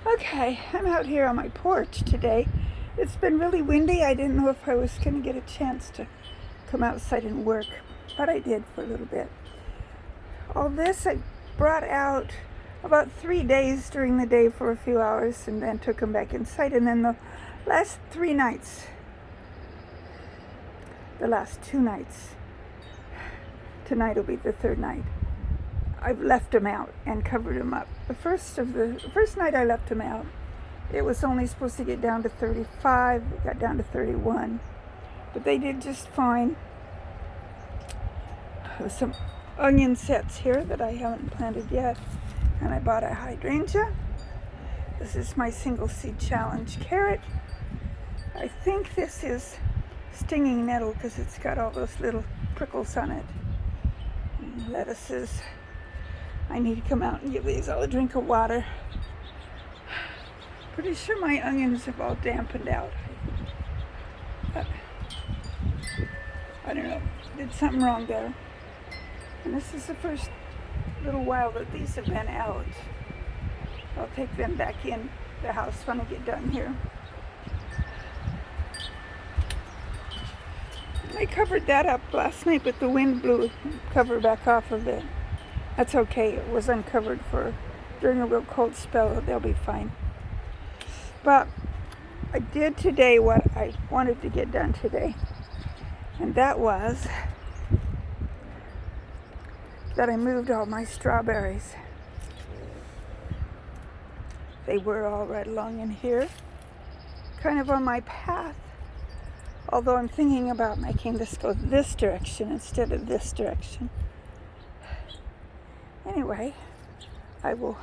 Okay, I'm out here on my porch today. It's been really windy. I didn't know if I was going to get a chance to come outside and work, but I did for a little bit. All this I brought out about 3 days during the day for a few hours and then took them back inside. And then the last 3 nights, the last 2 nights, tonight will be the third night, I've left them out and covered them up. The first night I left them out, it was only supposed to get down to 35. It got down to 31, but they did just fine. There's some onion sets here that I haven't planted yet, and I bought a hydrangea. This is my single seed challenge carrot. I think this is stinging nettle because it's got all those little prickles on it. And lettuces. I need to come out and give these all a drink of water. Pretty sure my onions have all dampened out. But I don't know, did something wrong there. And this is the first little while that these have been out. I'll take them back in the house when I get done here. I covered that up last night, but the wind blew the cover back off of it. That's okay. It was uncovered during a real cold spell. They'll be fine. But I did today what I wanted to get done today. And that was that I moved all my strawberries. They were all right along in here, kind of on my path. Although I'm thinking about making this go this direction instead of this direction. Anyway, I will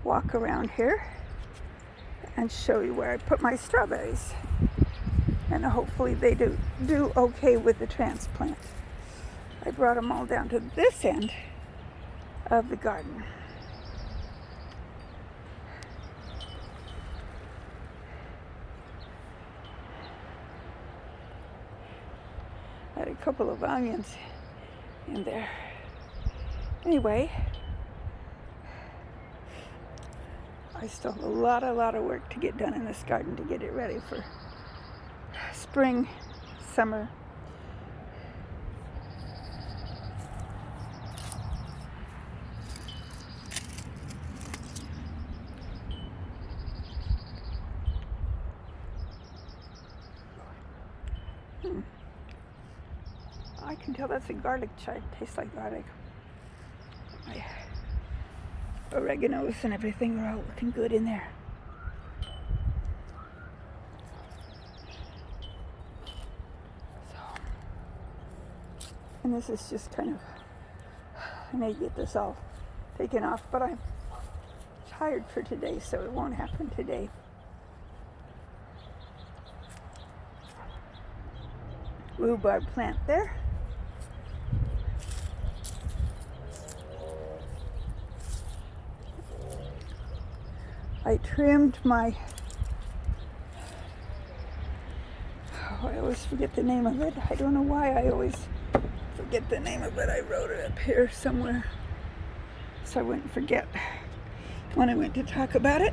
walk around here and show you where I put my strawberries. And hopefully they do okay with the transplant. I brought them all down to this end of the garden. I had a couple of onions in there. Anyway, I still have a lot of work to get done in this garden to get it ready for spring, summer. I can tell that's a garlic chive. Tastes like garlic. My oreganos and everything are all looking good in there. And this is just kind of, I may get this all taken off, but I'm tired for today, so it won't happen today. Rhubarb plant there. I trimmed my, I always forget the name of it. I don't know why I always forget the name of it. I wrote it up here somewhere so I wouldn't forget when I went to talk about it.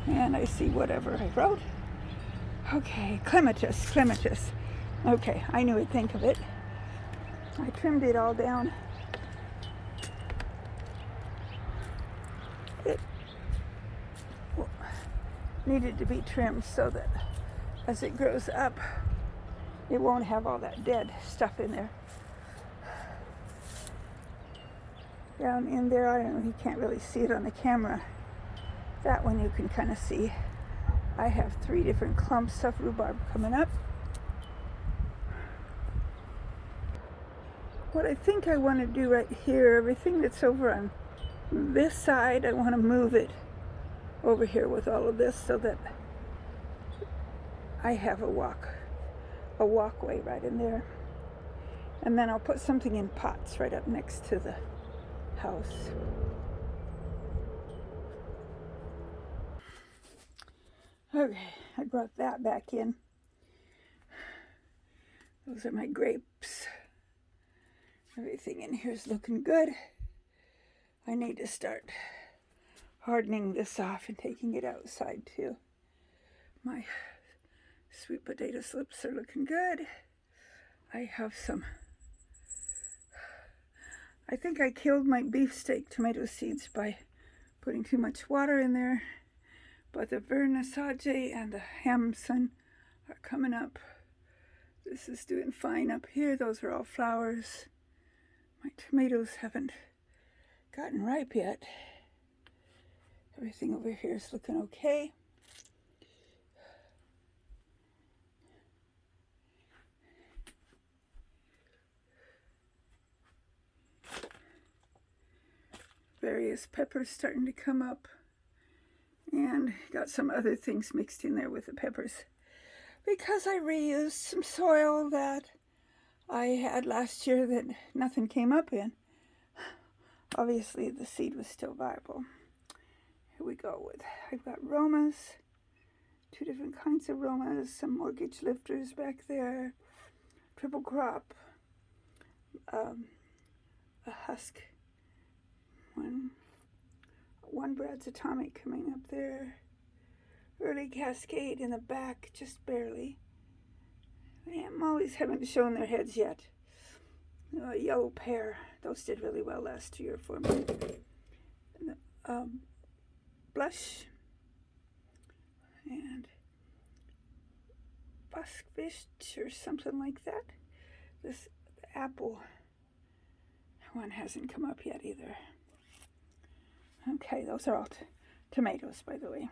And I see whatever I wrote. Okay, clematis. Okay, I knew I'd think of it. I trimmed it all down. It needed to be trimmed so that as it grows up, it won't have all that dead stuff in there. Down in there, I don't know, you can't really see it on the camera. That one you can kind of see. I have 3 different clumps of rhubarb coming up. What I think I want to do right here, everything that's over on this side, I want to move it over here with all of this so that I have a walkway right in there. And then I'll put something in pots right up next to the house. Okay, I brought that back in. Those are my grapes. Everything in here is looking good. I need to start hardening this off and taking it outside too. My sweet potato slips are looking good. I have some, I think I killed my beefsteak tomato seeds by putting too much water in there, but the vernissage and the hamson are coming up. This is doing fine up here. Those are all flowers. My tomatoes haven't gotten ripe yet. Everything over here is looking okay. Various peppers starting to come up, and got some other things mixed in there with the peppers because I reused some soil that I had last year that nothing came up in. Obviously the seed was still viable. Here we go with, I've got Romas, 2 different kinds of Romas, some mortgage lifters back there, triple crop, a husk, one Brad's Atomic coming up there, early Cascade in the back, just barely. I'm always haven't shown their heads yet. Yellow pear, those did really well last year for me. Blush and buskfish or something like that. This apple one hasn't come up yet either. Okay, those are all tomatoes, by the way.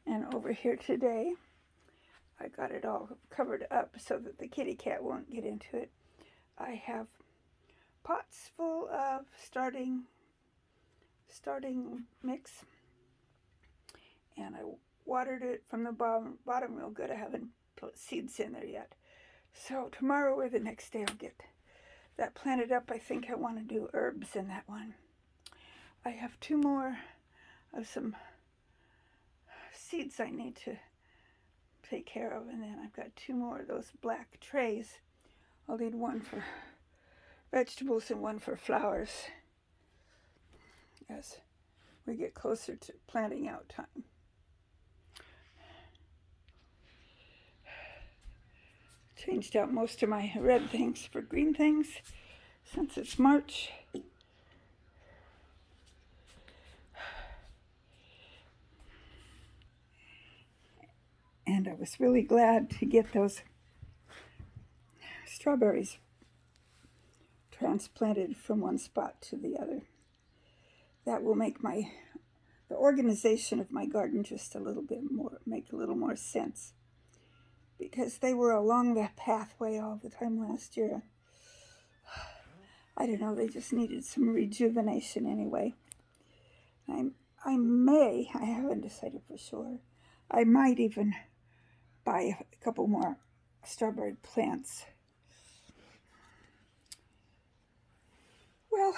And over here today, I got it all covered up so that the kitty cat won't get into it. I have pots full of starting mix, and I watered it from the bottom real good. I haven't put seeds in there yet. So tomorrow or the next day I'll get that planted up. I think I want to do herbs in that one. I have 2 more of some seeds I need to take care of, and then I've got 2 more of those black trays. I'll need 1 for vegetables and 1 for flowers as we get closer to planting out time. Changed out most of my red things for green things since it's March. And I was really glad to get those strawberries transplanted from one spot to the other. That will make the organization of my garden just make a little more sense, because they were along the pathway all the time last year. I don't know, they just needed some rejuvenation anyway. I haven't decided for sure, I might even buy a couple more strawberry plants. Well,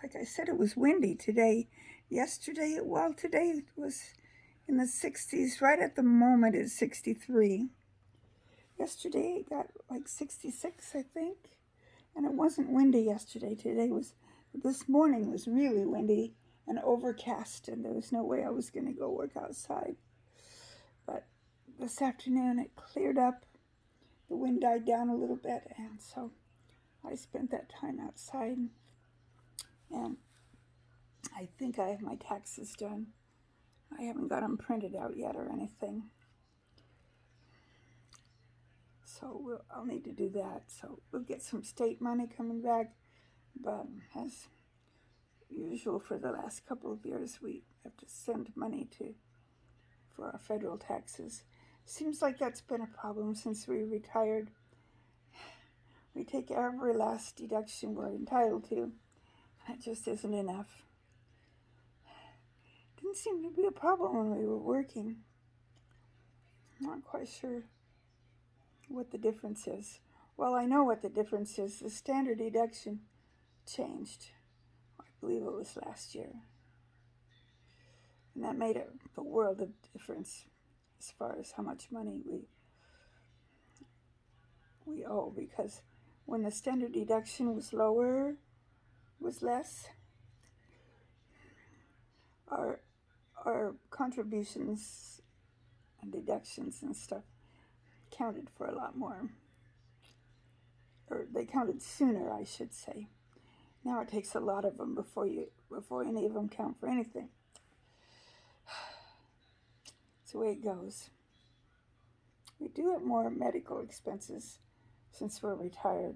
like I said, it was windy today. Today it was in the 60s. Right at the moment it's 63. Yesterday it got like 66, I think. And it wasn't windy yesterday. This morning was really windy and overcast, and there was no way I was going to go work outside. But this afternoon it cleared up. The wind died down a little bit, and so I spent that time outside. And I think I have my taxes done. I haven't got them printed out yet or anything. So I'll need to do that. So we'll get some state money coming back. But as usual for the last couple of years, we have to send money for our federal taxes. Seems like that's been a problem since we retired. We take every last deduction we're entitled to. That just isn't enough. Didn't seem to be a problem when we were working. I'm not quite sure what the difference is. Well, I know what the difference is. The standard deduction changed. I believe it was last year. And that made a world of difference as far as how much money we owe, because when the standard deduction was lower, was less, our contributions and deductions and stuff counted for a lot more. Or they counted sooner, I should say. Now it takes a lot of them before any of them count for anything. It's the way it goes. We do have more medical expenses since we're retired.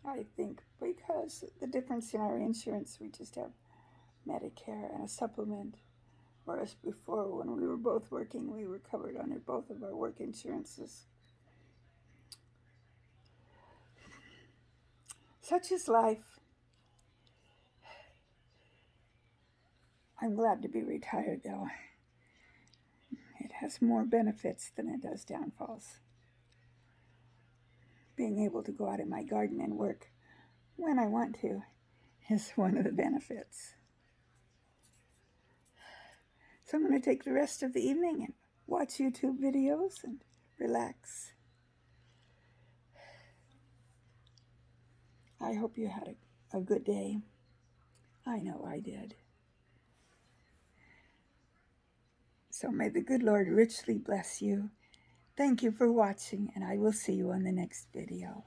I think because the difference in our insurance, we just have Medicare and a supplement. Whereas before, when we were both working, we were covered under both of our work insurances. Such is life. I'm glad to be retired, though. It has more benefits than it does downfalls. Being able to go out in my garden and work when I want to is one of the benefits. So I'm going to take the rest of the evening and watch YouTube videos and relax. I hope you had a good day. I know I did. So may the good Lord richly bless you. Thank you for watching, and I will see you on the next video.